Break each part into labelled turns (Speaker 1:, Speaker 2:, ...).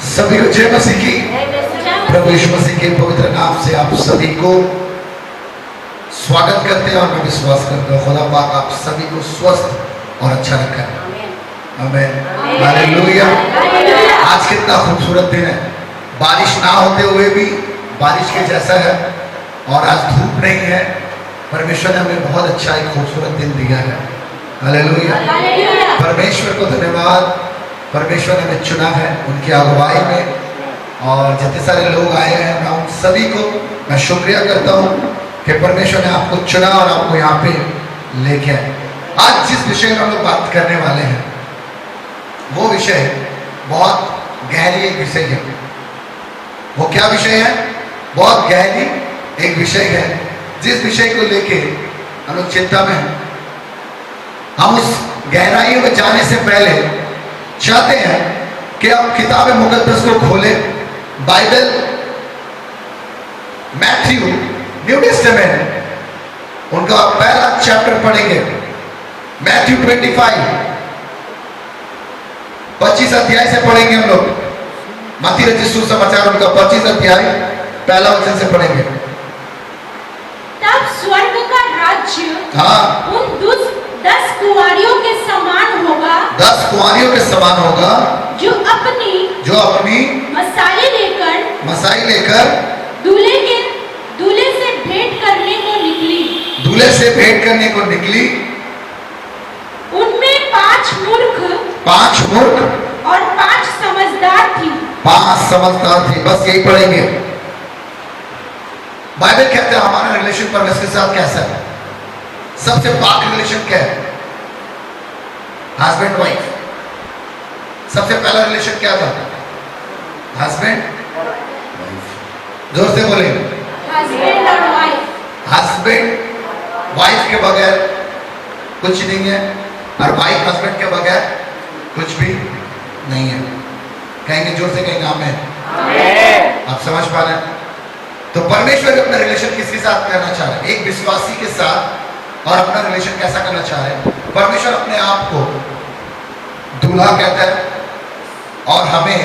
Speaker 1: सभी को जय मसीह की। प्रभु यीशु मसीह के पवित्र नाम से आप सभी को स्वागत करते हैं और मैं विश्वास करता हूँ खुदा पाक आप सभी को स्वस्थ और अच्छा रखा है। आमीन, हालेलुया। आज कितना खूबसूरत दिन है, बारिश ना होते हुए भी बारिश के जैसा है और आज धूप नहीं है। परमेश्वर ने हमें बहुत अच्छा एक खूबसूरत दिन दिया है। हालेलुया, परमेश्वर को धन्यवाद। परमेश्वर ने हमें चुना है उनकी अगुवाई में, और जितने सारे लोग आए हैं मैं उन सभी को मैं शुक्रिया करता हूँ कि परमेश्वर ने आपको चुना और आपको यहाँ पे लेके आए। आज जिस विषय में हम लोग बात करने वाले हैं वो विषय बहुत गहरी एक विषय है। वो क्या विषय है? बहुत गहरी एक विषय है जिस विषय को लेके हम लोग चिंता में हैं। हम उस गहराइयों में जाने से पहले चाहते हैं कि आप किताब मुकद्दस को खोलें, बाइबल, मैथ्यू, न्यू टेस्टामेंट, उनका पहला चैप्टर पढ़ेंगे। मैथ्यू 25 अध्याय से पढ़ेंगे हम लोग। मत्ती रचित सुसमाचार उनका 25 अध्याय पहला वचन से पढ़ेंगे।
Speaker 2: तब स्वर्ग का राज्य उन 10 कुंवारियों के समान होगा।
Speaker 1: 10 कुंवारियों के समान होगा
Speaker 2: जो अपनी मसाई लेकर दूल्हे से भेंट करने को निकली। उनमें 5 मूर्ख और 5 समझदार थी।
Speaker 1: 5 समझदार थी। बस यही पढ़ेंगे। बाइबल कहते हैं हमारा रिलेशन परमेश्वर के साथ कैसा है। सबसे पाक रिलेशन क्या है? Husband wife. सबसे पहला रिलेशन क्या था? Husband wife. जोर से बोले,
Speaker 2: हस्बैंड और वाइफ।
Speaker 1: हस्बैंड वाइफ के बगैर कुछ नहीं है, और वाइफ हस्बैंड के बगैर कुछ भी नहीं है। कहेंगे जोर से, कहेंगे आमीन। आप समझ पा रहे हैं? तो परमेश्वर अपना रिलेशन किसके साथ करना चाह रहे हैं? एक विश्वासी के साथ। और अपना रिलेशन कैसा करना चाह रहे हैं? परमेश्वर अपने आप को दूल्हा कहता है और हमें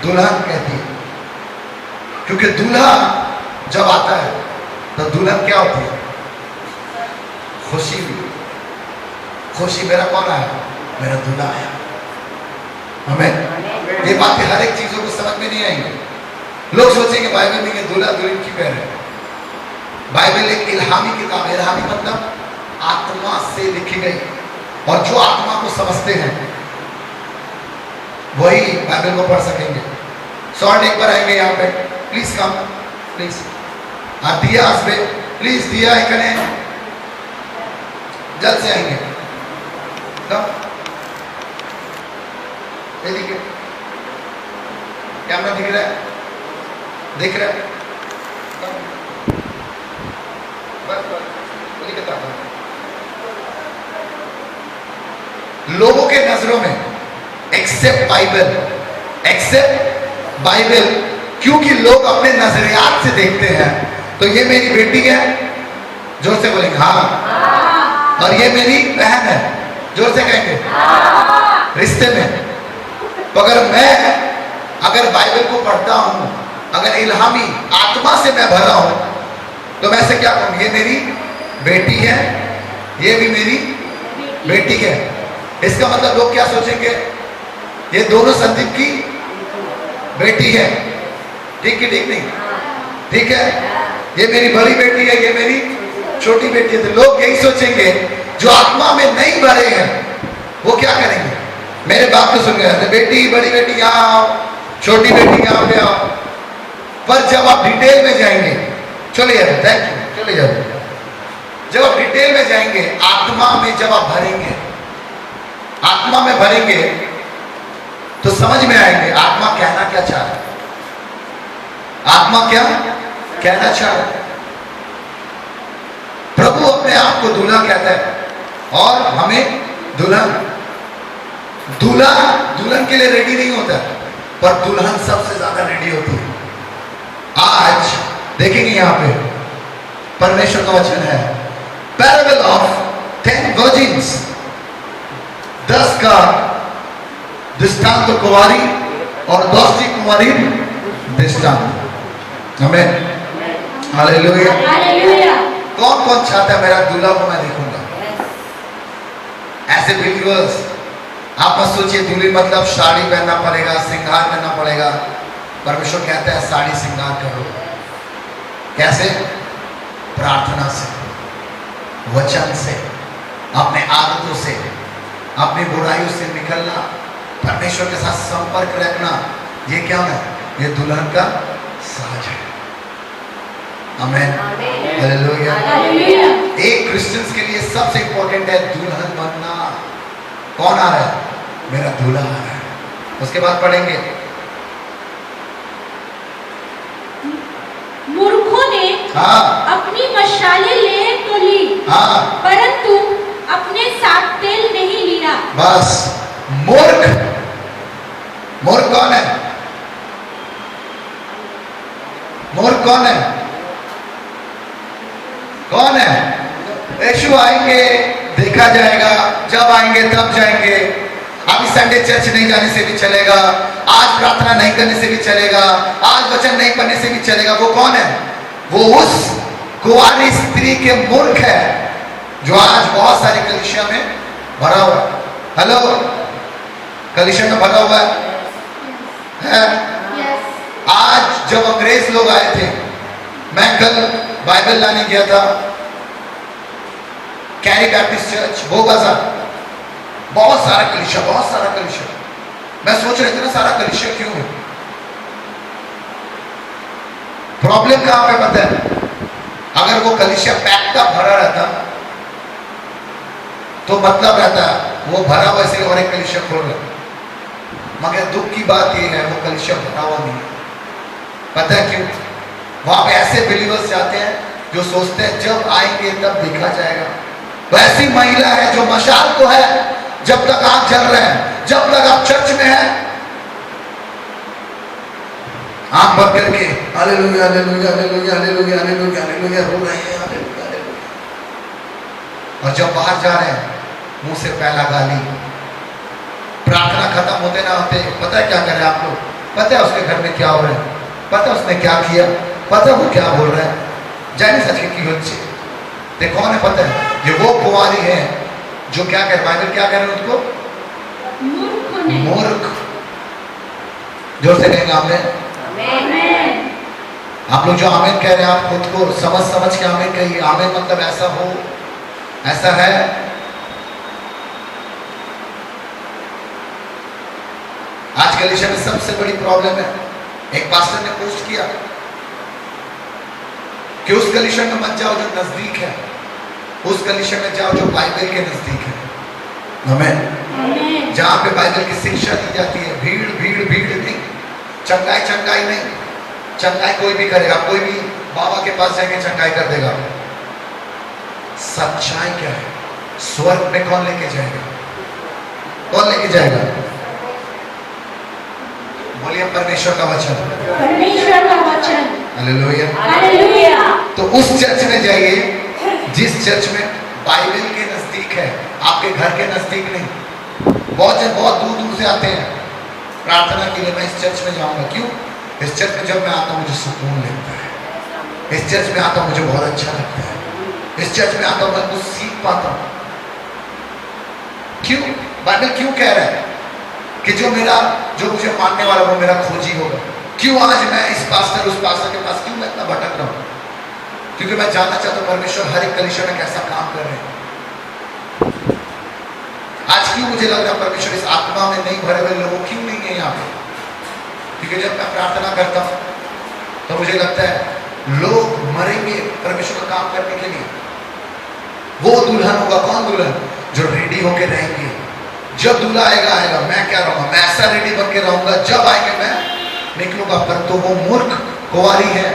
Speaker 1: दुल्हन कहती है, क्योंकि दूल्हा जब आता है तो दुल्हन क्या होती है? खुशी। मेरा कौन आया? मेरा दूल्हा आया। हमें ये बातें हर एक चीजों को समझ में नहीं आएंगी। लोग सोचेंगे बाइबल में दूल्हा दुल्हन की कह रहे हैं। बाइबल एक इल्हामी किताब है। इल्हामी मतलब आत्मा से लिखी गई, और जो आत्मा को समझते हैं वही बाइबल को पढ़ सकेंगे। शॉर्ट एक बार आएंगे यहाँ पे, प्लीज कम प्लीज। दिया प्लीज, दिया करें, जल्द से आएंगे। देखिए कैमरा दिख रहा है? दिख रहा है? लोगों के नजरों में एक्सेप्ट बाइबल, क्योंकि लोग अपने नजरियात से देखते हैं। तो ये मेरी बेटी है, जोर से बोलेंगे हाँ। और ये मेरी बहन है, जोर से कहेंगे रिश्ते में। तो अगर बाइबल को पढ़ता हूं, अगर इल्हामी आत्मा से मैं भरा हूं, तो मैं से क्या कहूँ? ये मेरी बेटी है, ये भी मेरी बेटी है। इसका मतलब लोग क्या सोचेंगे? ये दोनों संदीप की बेटी है। ठीक है? ठीक नहीं? ठीक है? ये मेरी बड़ी बेटी है, ये मेरी छोटी बेटी है। तो लोग यही सोचेंगे। जो आत्मा में नहीं भरे हैं वो क्या करेंगे? मेरे बाप को सुन गए, बेटी, बड़ी बेटी यहाँ आओ, छोटी बेटी यहाँ पे आओ। पर जब आप डिटेल में जाएंगे, चले जाओ, थैंक यू, चले जाओ। जब आप डिटेल में जाएंगे, आत्मा में जब आप भरेंगे, आत्मा में भरेंगे तो समझ में आएंगे आत्मा कहना क्या चाह रहा है। आत्मा क्या कहना चाह रहा है? प्रभु अपने आप को दूल्हा कहता है और हमें दुल्हन। दूल्हा दुल्हन के लिए रेडी नहीं होता, पर दुल्हन सबसे ज्यादा रेडी होती है। आज देखेंगे यहाँ पे परमेश्वर का वचन है, पैराबल ऑफ 10 वर्जिन्स, 10 का दृष्टांत कुंवारी और दोस्ती कुमारी दृष्टांत। हमें हालेलुया।
Speaker 2: हालेलुया।
Speaker 1: कौन कौन चाहता है मेरा दूल्हा को मैं देखूंगा? ऐसे बिलीवर्स, आप मत सोचिए दूल्हे मतलब साड़ी पहनना पड़ेगा, श्रृंगार करना पड़ेगा। परमेश्वर कहता है साड़ी श्रृंगार करो। कैसे? प्रार्थना से, वचन से, अपने आदतों से, अपनी बुराइयों से निकलना, परमेश्वर के साथ संपर्क रखना। ये क्या है? ये दुल्हन का साज है। आमीन। हालेलुया।
Speaker 2: हालेलुया।
Speaker 1: एक क्रिश्चियंस के लिए सबसे इंपॉर्टेंट है दुल्हन बनना। कौन आ रहा है? मेरा दूल्हा आ रहा है। उसके बाद पढ़ेंगे,
Speaker 2: मूर्खों ने
Speaker 1: हाँ
Speaker 2: अपनी मशालें ले तो ली,
Speaker 1: हाँ,
Speaker 2: परंतु अपने साथ तेल नहीं लिया।
Speaker 1: बस मूर्ख। मूर्ख कौन है? मूर्ख कौन है? कौन है? यीशु आएंगे, देखा जाएगा, जब आएंगे तब जाएंगे। अभी संडे चर्च नहीं जाने से भी चलेगा, आज प्रार्थना नहीं करने से भी चलेगा, आज वचन नहीं पढ़ने से भी चलेगा। वो कौन है? वो उस कुंवारी स्त्री के मूर्ख है जो आज बहुत सारी कलीसिया में भरा हुआ है। हेलो, कलीसिया में भरा हुआ है? आज जब अंग्रेज लोग आए थे, मैं कल बाइबल लाने गया था कैरी बैप्टिस्ट चर्च भोगासा, बहुत सारा कलीसिया, बहुत सारा कलीसिया। मैं सोच रहा इतना सारा कलीसिया क्यों है? प्रॉब्लम कहां पे पता है? अगर वो कलीसिया पैक का भरा रहता तो मतलब रहता वो भरा हुआ ऐसे और एक कलीसिया खोल रहा। मगर दुख की बात ये है वो कलीसिया भरा हुआ नहीं है। पता है क्यों? वहां पे ऐसे बिलीवर्स जाते हैं जो सोचते हैं जब आएंगे तब देखा जाएगा। वैसी महिला है जो मशाल तो है, जब तक आप जल रहे हैं, जब तक आप चर्च में हैं, आंख बंद करके hallelujah hallelujah hallelujah hallelujah hallelujah hallelujah रो रहे हैं, हालेलुया हालेलुया। और जब बाहर जा रहे हैं मुंह से पहला गाली। प्रार्थना खत्म होते ना होते पता है क्या कर रहे हैं आप लोग? पता है उसके घर में क्या हो रहा है? पता है उसने क्या किया? पता है वो क्या बोल रहा है? जाने सच की होती ते कौन है? पता है ये वो कुंवारी है जो क्या कर, बाइबल क्या कह रहे हैं उसको? मूर्ख। जोर से कहेंगे आमीन। आप लोग जो आमीन कह रहे हैं आप खुद को समझ समझ के आमीन कहिए। आमीन मतलब ऐसा हो, ऐसा है। आज कलीसिया में सबसे बड़ी प्रॉब्लम है, एक पास्टर ने पोस्ट किया कि उस कलीसिया में मत जाओ जो नजदीक है, उस कलीसिया में जाओ जो बाइबल के नजदीक है। आमीन। जहां पे बाइबल की शिक्षा दी जाती है। भीड़ भीड़ भीड़ नहीं, चंगाई चंगाई नहीं। चंगाई कोई भी करेगा, कोई भी बाबा के पास जाके चंगाई कर देगा। सच्चाई क्या है? स्वर्ग में कौन लेके जाएगा? कौन लेके जाएगा? बोलिए परमेश्वर का वचन।
Speaker 2: परमेश्वर का वचन।
Speaker 1: Hallelujah
Speaker 2: hallelujah.
Speaker 1: तो उस चर्च में जाइए जिस चर्च में बाइबल के नजदीक है, आपके घर के नजदीक नहीं। बहुत जन बहुत दूर दूर से आते हैं प्रार्थना के लिए। मैं इस चर्च में जाऊंगा। क्यों? इस चर्च में जब मैं आता हूँ मुझे सुकून लगता है। इस चर्च में आता हूँ मुझे बहुत अच्छा लगता है। इस चर्च में आता हूँ मैं कुछ सीख पाता हूँ। क्यों? बाइबल क्यों कह रहा है कि जो मुझे मानने वाला वो मेरा खोजी होगा? क्यों आज मैं इस पास्टर उस पास्टर के पास क्यों मैं इतना भटक रहा हूँ? क्योंकि मैं जानना चाहता हूँ परमेश्वर हर एक कलीसिया में कैसा काम कर रहे हैं। आज क्यों मुझे लग रहा है परमेश्वर इस आत्मा में नहीं भरे हुए लोगों क्यों नहीं है यहाँ पे? क्योंकि जब मैं प्रार्थना करता हूँ तो मुझे लगता है लोग मरेंगे परमेश्वर का काम करने के लिए। वो दुल्हन होगा, कौन दुल्हन? जो रेडी होके रहेंगे। जब दूल्हा आएगा आएगा, मैं क्या रहूंगा? मैं ऐसा रेडी बन के रहूंगा, जब आएंगे मैं निकलूंगा। पर तो वो मूर्ख कुंवारी है,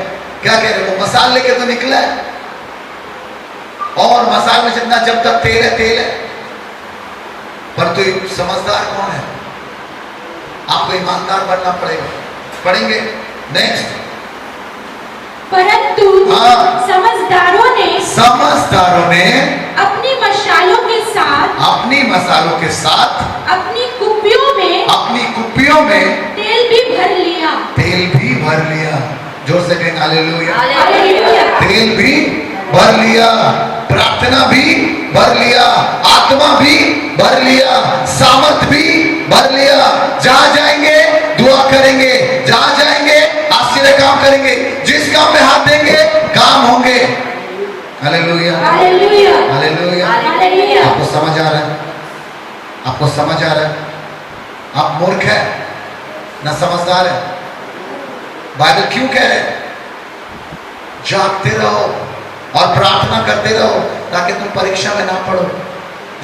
Speaker 1: क्या कह रहे? वो मसाल लेके तो निकला है, और मसाल में जितना जब तक तेल है तेल है। पर तो समझदार कौन है? आपको ईमानदार बनना पड़ेगा। पढ़ेंगे नेक्स्ट।
Speaker 2: परंतु समझदारों ने अपनी मशालों के साथ अपनी कुप्पियों में
Speaker 1: तेल भी भर लिया। जोर से कहें हालेलुया।
Speaker 2: हालेलुया।
Speaker 1: तेल भी भर लिया, प्रार्थना भी भर लिया, आत्मा भी भर लिया, सामर्थ भी भर लिया। जहां जाएंगे दुआ करेंगे, जहां जाएंगे आश्चर्य काम करेंगे, जिस काम में हाथ देंगे काम होंगे। Hallelujah
Speaker 2: hallelujah.
Speaker 1: हालेलुया।
Speaker 2: हालेलुया।
Speaker 1: आपको समझ आ रहा है? आपको समझ आ रहा है? आप मूर्ख है ना समझदार है? बाइबल क्यों कह रहे हैं जागते रहो और प्रार्थना करते रहो ताकि तुम परीक्षा में ना पढ़ो।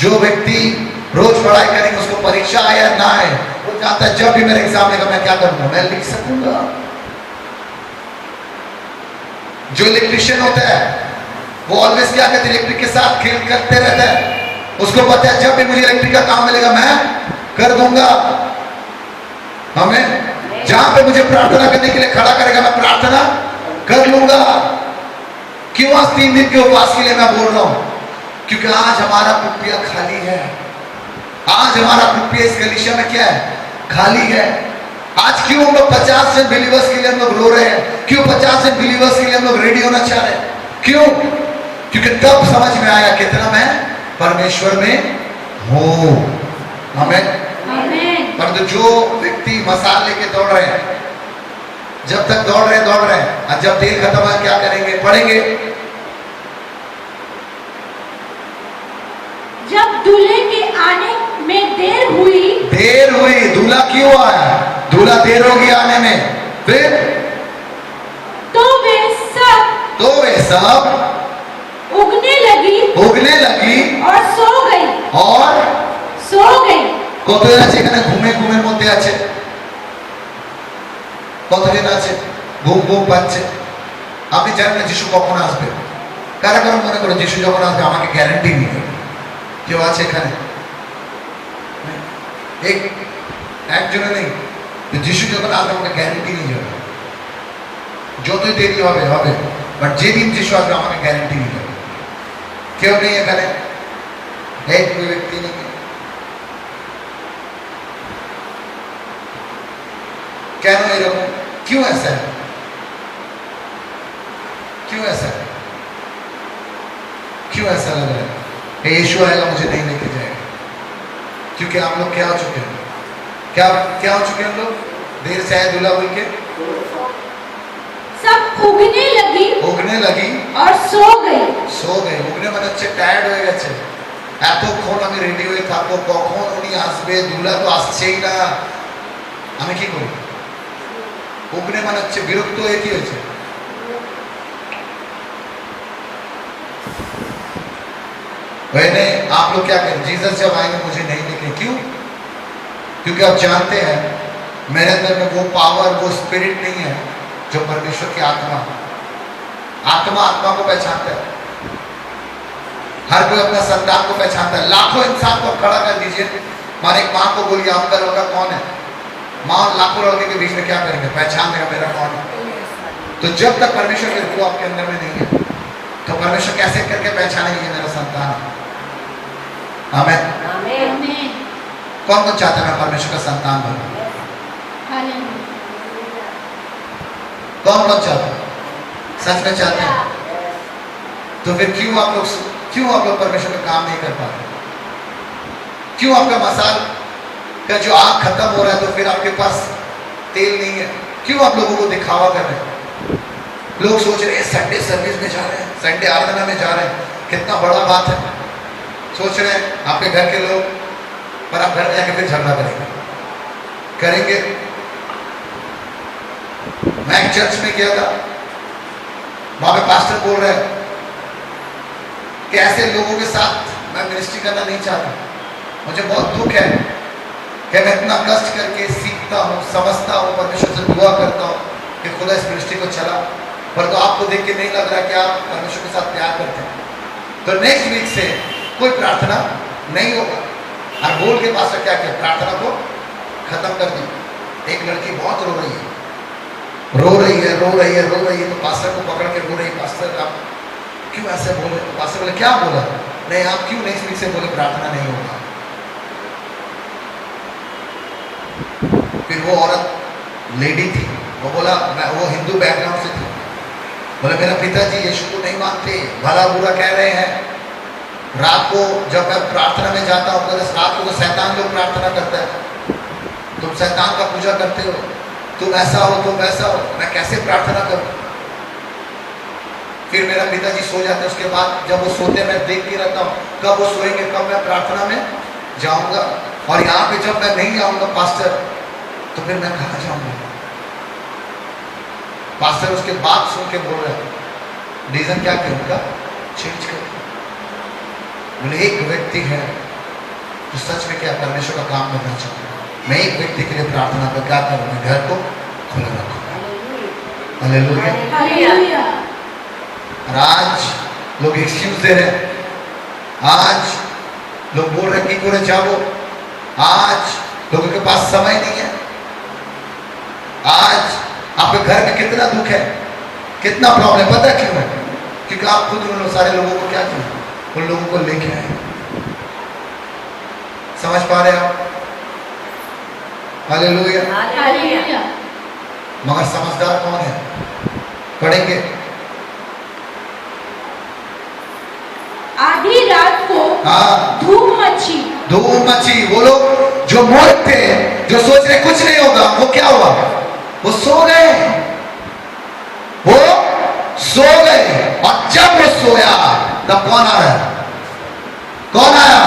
Speaker 1: जो व्यक्ति रोज पढ़ाई करेंगे उसको परीक्षा आए या ना आए, वो चाहता है जब भी मेरे एग्जाम लेगा मैं क्या करूंगा, मैं लिख सकूंगा। जो इलेक्ट्रिशियन होता है वो ऑलवेज क्या कहते हैं, इलेक्ट्रिक के साथ खेल करते रहता है। उसको पता है जब भी मुझे इलेक्ट्रिक का काम मिलेगा मैं कर दूंगा। हमें जहां पे मुझे प्रार्थना करने के लिए खड़ा करेगा मैं प्रार्थना कर लूंगा। क्यों आज 3 दिन के उपवास के लिए मैं बोल रहा हूं? क्योंकि आज हमारा कुप्पिया खाली है। आज हमारा कुप्पिया इस कलीसिया में क्या है, खाली है। आज क्यों हम लोग 50 जन बिलीवर्स के लिए हम लोग रो रहे हैं? क्यों 50 जन बिलीवर्स के लिए हम लोग रेडी होना चाह रहे हैं? क्यों? क्योंकि तब समझ में आया कितना मैं परमेश्वर में हूं। हमें पर जो व्यक्ति मसाल लेके दौड़ रहे हैं, जब तक दौड़ रहे हैं और जब तेल खत्म है क्या करेंगे, पढ़ेंगे।
Speaker 2: जब दूल्हे के आने में देर हुई,
Speaker 1: दूल्हा क्यों आया? दूल्हा देर होगी आने में, फिर
Speaker 2: तो वे सब उगने लगी और सो गई।
Speaker 1: কতদিন আছে এখানে ঘুমের মধ্যে আছে? কতদিন আছে ঘুম পাচ্ছে? আপনি জানেন না যিশু কখন আসবে? কারা কারা মনে করে যিশু যখন আসবে আমাকে গ্যারান্টি নিয়ে যাবে? কেউ আছে এখানে? একজনে নেই যিশু যখন আসবে আমাকে গ্যারান্টি নিয়ে যাবে। যতই দেরি হবে বাট যেদিন যিশু আসবে আমাকে গ্যারান্টি নিয়ে যাবে। কেউ নেই এখানে? एक कोई व्यक्ति नहीं। কেন এরকম? क्यों ऐसा है? क्यों ऐसा है? क्यों ऐसा लग रहा है यीशु आएगा मुझे नहीं लेके जाएगा? क्योंकि आप लोग क्या हो चुके हैं? क्या हो चुके हैं हम लोग? देर से आए दूल्हा बोल के
Speaker 2: सब उगने लगी और सो गई।
Speaker 1: उगने মানে হচ্ছে টায়ার্ড হয়ে গেছে। এতক্ষণ আমি রেডি হয়ে থাকবো, কখন উনি আসবে, দুলা তো আসছেই না, আমি কি করব? উগনে মানে হচ্ছে বিরক্ত হয়ে কি হয়েছে? मैंने आप लोग क्या करें, जीसस जब आएंगे मुझे नहीं लेके, क्यों? क्योंकि आप जानते हैं मेरे अंदर में वो पावर, वो स्पिरिट नहीं है जो परमेश्वर की आत्मा आत्मा को पहचानता है। हर कोई अपना संतान को पहचानता है। लाखों इंसान को खड़ा कर दीजिए, मारे एक माँ को बोलिए आपका लड़का कौन है, माँ लाखों लड़के के बीच में क्या करेंगे, पहचान देगा मेरा कौन है। तो जब तक परमेश्वर के रूह आपके अंदर में नहीं है तो परमेश्वर कैसे करके पहचानेंगे ये मेरा संतान है? आमीन। कौन चाहता है मैं परमेश्वर का संतान बनूं? कौन चाहता है? सच में चाहते हैं? तो फिर क्यों आप लोग परमेश्वर का काम नहीं कर पाते? क्यों आपका मसाल का जो आग खत्म हो रहा है तो फिर आपके पास तेल नहीं है? क्यों आप लोगों को दिखावा कर रहे हैं? लोग सोच रहे हैं संडे सर्विस में जा रहे हैं, संडे आराधना में जा रहे हैं, कितना बड़ा बात है। सोच रहे हैं आपके घर के लोग, पर आप घर में जाके फिर झगड़ा करेंगे। मैं एक चर्च में गया था, वहां पे पास्टर बोल रहे हैं कि ऐसे लोगों के साथ मैं मिनिस्ट्री करना नहीं चाहता। मुझे बहुत दुख है कि मैं इतना कष्ट करके सीखता हूँ, समझता हूँ, परमेश्वर से दुआ करता हूँ कि खुदा इस मिनिस्ट्री को चला, पर तो आपको देख के नहीं लग रहा कि आप परमेश्वर के साथ प्यार करते हैं। तो नेक्स्ट वीक से कोई प्रार्थना नहीं होगा। और बोल के पास क्या किया, प्रार्थना को खत्म कर दी। एक लड़की बहुत रो रही है, तो पास्टर को पकड़ के रो रही, पास्टर आप क्यों ऐसे बोले? तो पास्टर बोले क्या बोला? नहीं आप क्यों नेक्स्ट वीक से बोले प्रार्थना नहीं होगा? फिर वो औरत लेडी थी, वो बोला, मैं वो हिंदू बैकग्राउंड से था, बोले मेरा पिताजी यीशु को नहीं मानते, भला बुरा कह रहे हैं। रात को जब मैं प्रार्थना में जाता हूँ, बोले रात को तो शैतान लोग प्रार्थना करता है, तुम शैतान का पूजा करते हो, तुम ऐसा हो, तुम वैसा हो, मैं कैसे प्रार्थना करूं? फिर मेरा पिताजी सो जाते, उसके बाद जब वो सोते मैं देखती रहता हूँ कब वो सोएंगे, कब मैं प्रार्थना में जाऊंगा। और यहाँ पे जब मैं नहीं जाऊंगा पास्टर, तो फिर मैं कहाँ जाऊंगा? पास्टर उसके बाद सुन के बोल रहे, रीजन क्या करूंगा? चेंज कर। बोले एक व्यक्ति है जो सच में क्या परमेश्वर का काम करना चाहता है, मैं एक व्यक्ति के लिए प्रार्थना कर क्या करूँ, मैं घर को खुला रखूंगा। हालेलुया।
Speaker 2: हालेलुया।
Speaker 1: और आज लोग एक्सक्यूज दे रहे हैं, आज लोग बोल रहे हैं कि पूरे जाओ, आज लोगों के पास समय नहीं है। आज आपके घर में कितना दुख है, कितना प्रॉब्लम, पता क्यों है? क्योंकि आप खुद उन सारे लोगों को क्या किया, उन लोगों को लेके आए। समझ पा रहे आप? हालेलुया।
Speaker 2: हालेलुया।
Speaker 1: मगर समझदार कौन है? पढ़ेंगे।
Speaker 2: आधी रात को
Speaker 1: हाँ,
Speaker 2: धूम मची।
Speaker 1: धूम मची। वो लोग जो मूर्ख थे, जो सोच रहे कुछ नहीं होगा, वो क्या हुआ? वो सो गए, वो सो गए। और जब वो सोया तब कौन आ रहा है? कौन आया?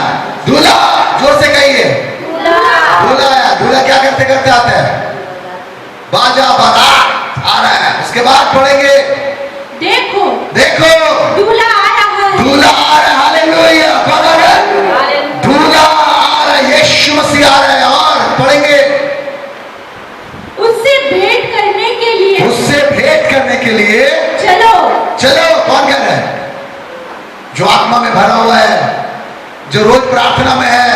Speaker 1: दूल्हा। जोर से कहिए, दूल्हा आया। दूल्हा क्या करते करते आता है? बाजा बारात आ रहा है। उसके बाद पढ़ेंगे, देखो देखो
Speaker 2: दूल्हा आ रहा है,
Speaker 1: दूल्हा आ रहा है। हालेलुया। दूल्हा आ रहा है, यीशु मसीह आ रहा है। और पढ़ेंगे,
Speaker 2: उससे भेंट करने के लिए,
Speaker 1: उससे भेंट करने के लिए
Speaker 2: चलो
Speaker 1: चलो। कौन कह रहा है? जो आत्मा में भरा हुआ है, जो रोज प्रार्थना में है,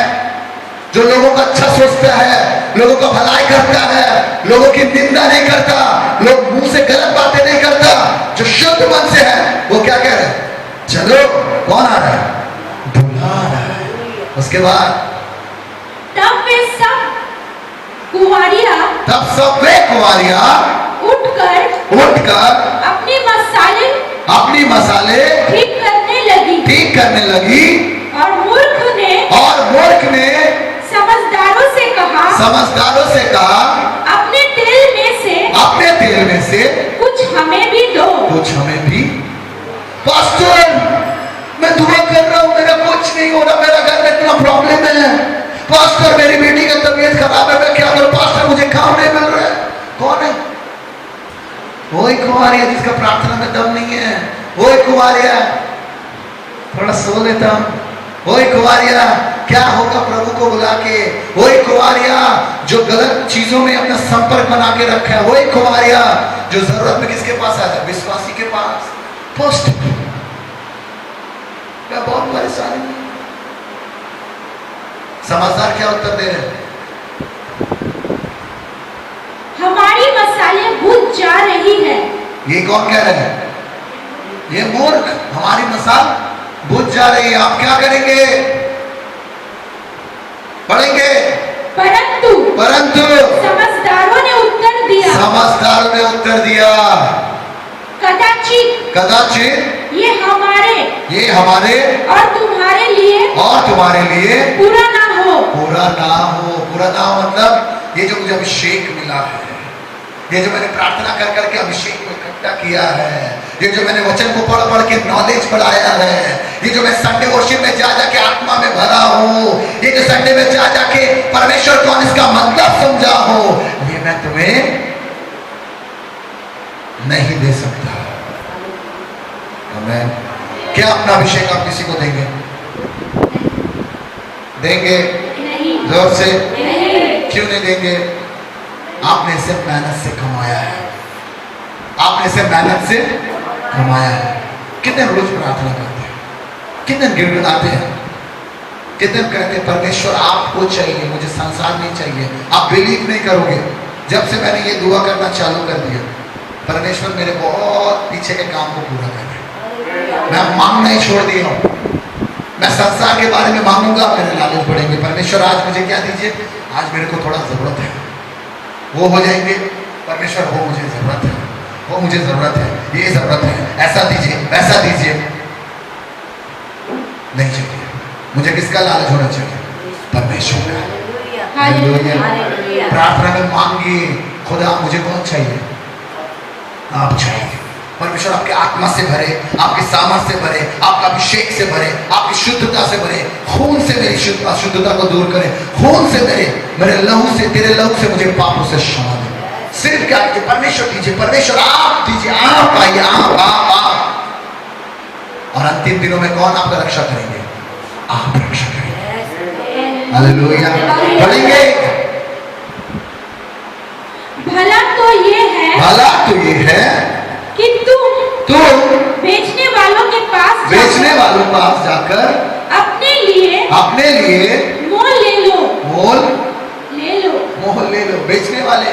Speaker 1: जो लोगों का अच्छा सोचता है, लोगों का भलाई करता है, लोगों की निंदा नहीं करता, लोग मुंह से गलत बातें नहीं करता, जो शुद्ध मन से है, वो क्या कह रहे हैं? चलो। कौन आ रहा है? दूल्हा आ रहा है। उसके बाद
Speaker 2: तब वे सब कुंवारियां,
Speaker 1: तब सब वे कुंवारियां उठकर अपनी मसाले ठीक करने लगी।
Speaker 2: और
Speaker 1: मूर्ख ने
Speaker 2: समझदारों से कहा, अपने तेल में से कुछ हमें भी दो।
Speaker 1: कुछ हमें भी। पास्टर, मैं दुआ कर रहा हूँ, मेरा कुछ नहीं हो रहा, मेरा घर में इतना प्रॉब्लम है। पास्टर, मेरी बेटी का तबीयत खराब है, मैं क्या करूं? पास्टर, मुझे काम नहीं मिल रहा है। कौन है? वही कुंवारिया जिसका प्रार्थना में दम नहीं है। वही कुंवारिया, थोड़ा सो लेता हूं। वही कुंवारिया, क्या होगा प्रभु को बुला के? वही कुंवारिया जो गलत चीजों में अपना संपर्क बना के रखा है। वही कुंवारिया जो जरूरत में किसके पास आता है? विश्वासी के पास। पोस्ट मैं बहुत परेशान हूं। समझदार क्या उत्तर दे रहे हैं?
Speaker 2: हमारी मसाले बुझ जा रही है।
Speaker 1: ये कौन कह रहे हैं? ये मूर्ख। हमारी मसाल बुझ जा रही है, आप क्या करेंगे? पढ़ेंगे। परंतु
Speaker 2: समझदारों ने उत्तर दिया, कदाचित ये हमारे और तुम्हारे लिए पूरा ना हो।
Speaker 1: पूरा ना हो मतलब ये जो मुझे अभिषेक मिला है, ये जो मैंने प्रार्थना कर करके अभिषेक को इकट्ठा किया है, ये जो मैंने वचन को पढ़ पढ़ के नॉलेज बढ़ाया है, ये जो मैं संडे वर्शिप में जा जाके आत्मा में भरा हूँ, ये जो संडे में जा जाके परमेश्वर कौन इसका मतलब समझा हो, ये मैं तुम्हें नहीं दे सकता। आमीन। क्या अपना अभिषेक आप किसी को देंगे? देंगे? जोर से क्यों नहीं देंगे? आपने इसे मेहनत से कमाया है, आपने इसे मेहनत से कमाया है। कितने रोज प्रार्थना करते हैं, कितने गिड़गिड़ाते हैं, कितने कहते हैं परमेश्वर आपको चाहिए, मुझे संसार नहीं चाहिए। आप बिलीव नहीं करोगे, जब से मैंने ये दुआ करना चालू कर दिया, परमेश्वर मेरे बहुत पीछे के काम को पूरा कर रहे। मैं मांगना ही छोड़ दिया हूँ। मैं संसार के बारे में मांगूंगा, मेरे लालच बढ़ेंगे। परमेश्वर आज मुझे क्या दीजिए, आज मेरे को थोड़ा जरूरत है, वो हो जाएंगे। परमेश्वर वो मुझे जरूरत है, वो मुझे जरूरत है, ये जरूरत है, ऐसा दीजिए वैसा दीजिए। नहीं चाहिए। मुझे किसका लालच होना चाहिए? परमेश्वर का। हालेलुया। प्रार्थना में मांगिए, खुदा मुझे कौन चाहिए? आप चाहिए। परमेश्वर आपके आत्मा से भरे, आपके सामर्थ्य से भरे, आपका अभिषेक से भरे, आपकी शुद्धता से भरे, खून से मेरी अशुद्धता को दूर करे, खून से मेरे लहू से, तेरे लहू से मुझे पापों से क्षमा दे। सिर्फ क्या कीजिए? परमेश्वर दीजिए, परमेश्वर आप दीजिए, आप आइए, आप। और अंतिम दिनों में कौन आपका रक्षा करेंगे? आप रक्षा करेंगे। हालेलुया। पढ़ेंगे।
Speaker 2: भला तो ये है कि तुम बेचने वालों के पास
Speaker 1: जाकर अपने लिए
Speaker 2: मोल ले लो।
Speaker 1: बेचने वाले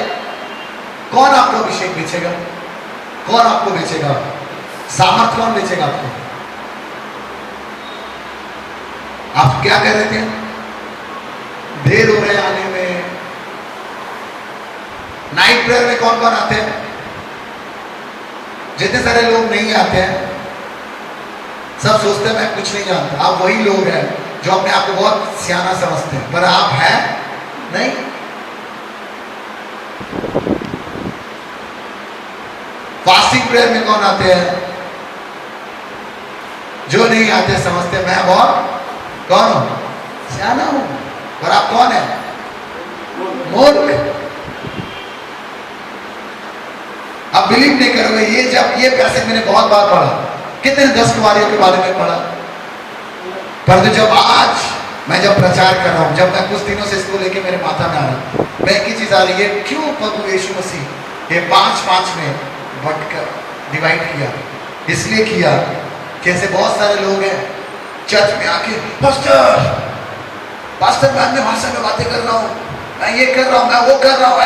Speaker 1: कौन आपको अभिषेक बेचेगा? कौन आपको बेचेगा? सामर्थ कौन बेचेगा आपको? आप क्या कह रहे थे? देर हो रहे आने में। नाइट प्रेयर में कौन कौन आते हैं? जितने सारे लोग नहीं आते हैं, सब सोचते हैं मैं कुछ नहीं जानता। आप वही लोग हैं जो अपने आप को बहुत सियाना समझते हैं, पर आप हैं नहीं। फास्टिंग प्रेयर में कौन आते हैं? जो नहीं आते समझते मैं बहुत कौन हूं? सियाना हूं। पर आप कौन है? मूर्ख। आप बिलीव नहीं करोगे, ये पैसेज मैंने बहुत बार पढ़ा, कितने 10 कुंवारियों के बारे में पढ़ा, परंतु जब प्रचार कर रहा हूं, जब मैं कुछ दिनों से इसको लेके मेरे माथा में आ रहा, मैं एक ही चीज आ रही है, क्यों प्रभु यीशु मसीह ये 5-5 में बटकर डिवाइड किया? इसलिए किया कि ऐसे बहुत सारे लोग हैं चर्च में आके, पास्टर मैं अन्य भाषा में बातें कर रहा हूं, मैं ये कर रहा हूं, मैं वो कर रहा हूं,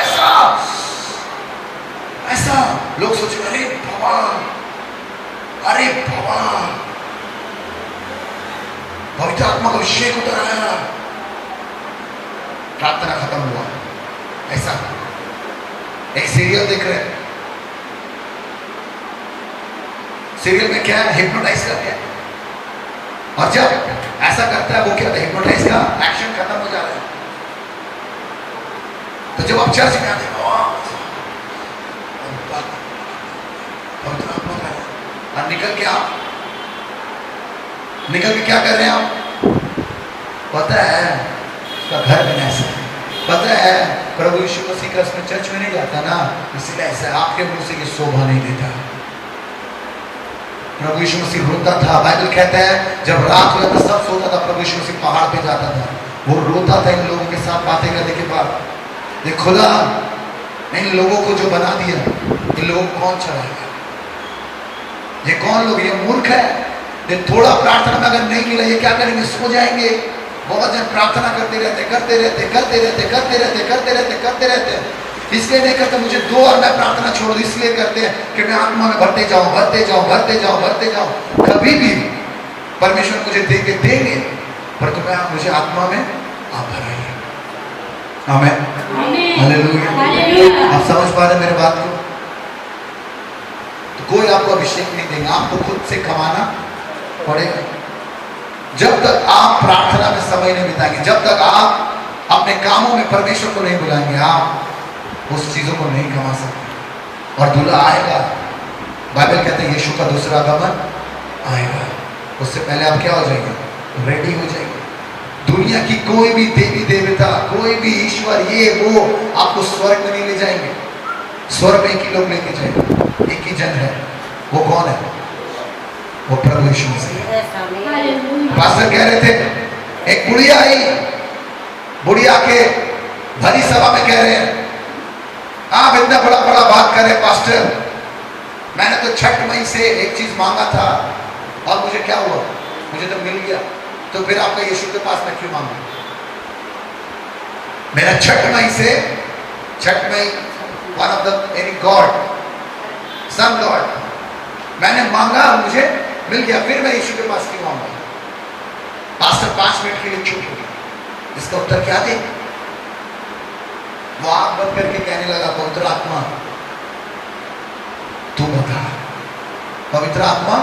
Speaker 1: ऐसा लोग सोचे, अरे भगवान, पवित्र आत्मा का अभिषेक उतर आया, प्रार्थना खत्म हुआ। ऐसा एक सीरियल देख रहे हैं, सीरियल में क्या है? हिप्नोटाइज करते हैं, और जब ऐसा करता है वो क्या होता है? हिप्नोटाइज का एक्शन खत्म हो जाता है। तो जब आप चर्च में आते हैं, और निकल के क्या कर रहे हैं आप? पता है उसका घर में ऐसा है, पता है प्रभु यीशु मसीह का उसमें चर्च में नहीं जाता ना, इसलिए ऐसा आपके मुंह से ये शोभा नहीं देता। प्रभु यीशु मसीह रोता था। बाइबल कहता है जब रात होता था, सब सोता था, प्रभु यीशु मसीह पहाड़ पे जाता था, वो रोता था इन लोगों के साथ बातें करने के बाद। ये खुदा इन लोगों को जो बना दिया, इन लोगों को कौन चलाएगा? ये कौन लोग? ये मूर्ख है। ये थोड़ा प्रार्थना में अगर नहीं मिला, ये क्या करेंगे? सो जाएंगे। बहुत जन प्रार्थना करते रहते, इसलिए नहीं करते मुझे दो और मैं प्रार्थना छोड़ दूं, इसलिए करते हैं कि मैं आत्मा में भरते जाऊं। कभी भी परमेश्वर मुझे देंगे, पर तुम्हें मुझे आत्मा में आप भराइए। आमीन, हालेलुया। आप समझ पा रहे मेरे बात को? तो कोई आपको अभिषेक नहीं देगा, आपको खुद से कमाना पड़ेगा। जब तक आप प्रार्थना में समय नहीं बिताएंगे, जब तक आप अपने कामों में परमेश्वर को नहीं बुलाएंगे, आप उस चीजों को नहीं कमा सकते। और दूल्हा आएगा, बाइबल कहते हैं यीशु का दूसरा आगमन आएगा, उससे पहले आप क्या हो जाएंगे? रेडी हो जाएंगे। दुनिया की कोई भी देवी देवता, कोई भी ईश्वर, ये वो आपको स्वर्ग में नहीं ले जाएंगे। स्वर्ग में एक ही लोग लेके जाएंगे, एक ही जन है। वो कौन है? वो प्रभु यीशु मसीह। पास्टर कह रहे थे, एक बुढ़िया आई, बुढ़िया के भरी सभा में कह रहे हैं, आप इतना बड़ा बात कर रहे पास्टर, मैंने तो छठ मई से एक चीज मांगा था और मुझे क्या हुआ? मुझे तो मिल गया, तो फिर आपका यीशु के पास मैं क्यों मांगू? मेरा छठ मई one of the any god, some god, मैंने मांगा और मुझे मिल गया, फिर मैं यीशु के पास क्यों मांगा? पास्टर 5 मिनट के लिए चुप हो गया। इसका उत्तर क्या दे? वो आंख बंद करके कहने लगा, पवित्र आत्मा तू बता। पवित्र आत्मा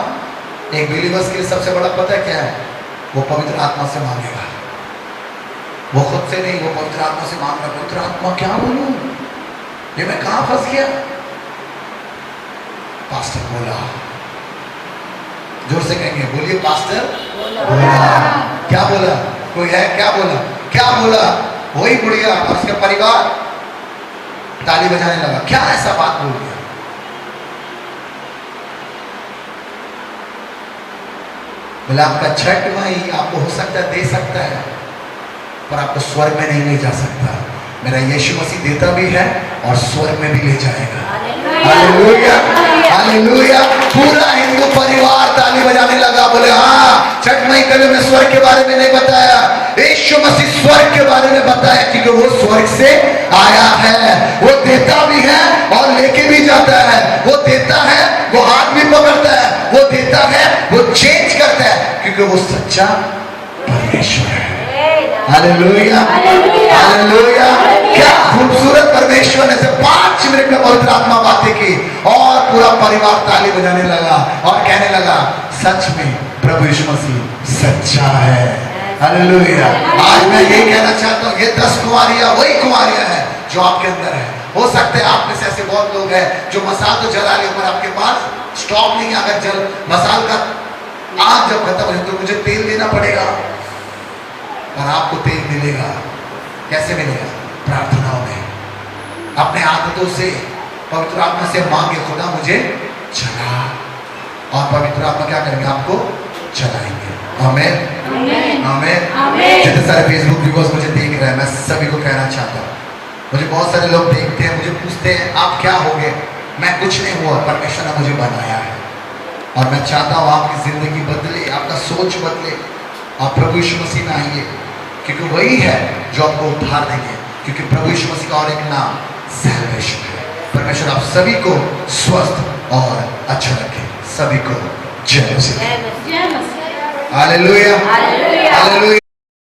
Speaker 1: एक बिलीवर्स के लिए सबसे बड़ा पता क्या है? वो पवित्र आत्मा से मांगेगा, वो खुद से नहीं, वो पवित्र आत्मा से मांग रहा। पवित्र आत्मा क्या बोलूं, ये मैं कहां फंस गया? पास्टर बोला, जोर से कहेंगे, बोलिए पास्टर बोला। क्या बोला? कोई है? क्या बोला? क्या बोला? वही बुढ़िया और उसका परिवार ताली बजाने लगा। क्या ऐसा बात बोल दिया? बोला आपका छठ भाई आपको हो सकता है दे सकता है, पर आपको स्वर्ग में नहीं ले जा सकता। मेरा यीशु मसीह देता भी है और स्वर्ग में भी ले जाएगा। Hallelujah, hallelujah. पूरा हिंदू परिवार ताली बजाने लगा, बोले हाँ, छठ मई कभी में स्वर्ग के बारे में नहीं बताया, यीशु मसीह स्वर्ग के बारे में बताया, क्योंकि वो स्वर्ग से आया है। वो देता भी है और लेके भी जाता है। वो देता है, वो हाथ भी पकड़ता है, वो देता है, वो चेंज करता है, क्योंकि वो सच्चा परमेश्वर है। Hallelujah, hallelujah. क्या खूबसूरत परमेश्वर ने से 5 मिनट में पवित्र आत्मा बातें की और पूरा परिवार ताली बजाने लगा और कहने लगा, सच में प्रभु यीशु मसीह सच्चा है। हालेलुया। आज मैं ये कहना चाहता हूँ, ये 10 कुंवारियां वही कुंवारियां हैं जो आपके अंदर है। हो सकता है आप में से ऐसे बहुत लोग हैं जो मसाल तो जला ले, पर आपके पास स्टॉक नहीं है। अगर जल मसाल का आग जब खत्म हो तो मुझे तेल देना पड़ेगा, और आपको तेल मिलेगा। कैसे मिलेगा? प्रार्थनाओं में, अपने आदतों से, पवित्र आत्मा से मांगे, खुदा मुझे चला, और पवित्र आत्मा क्या करेंगे? आपको चलाएंगे। आमीन, आमीन। जितने सारे फेसबुक व्यूअर्स मुझे देख रहे हैं, मैं सभी को कहना चाहता हूँ, मुझे बहुत सारे लोग देखते हैं, मुझे पूछते हैं आप क्या हो गए? मैं कुछ नहीं हुआ, परमेश्वर ने मुझे बनाया है, और मैं चाहता हूँ आपकी जिंदगी बदले, आपका सोच बदले, आप प्रभु यीशु मसीह में आइए, क्योंकि वही है जो आपको उद्धार देंगे। क्योंकि प्रभु यीशु मसीह का और एक नाम सैल्वेशन है। परमेश्वर आप सभी को स्वस्थ और अच्छा रखे। सभी को जय मसीह।
Speaker 2: जय मसीह।
Speaker 1: Hallelujah, hallelujah.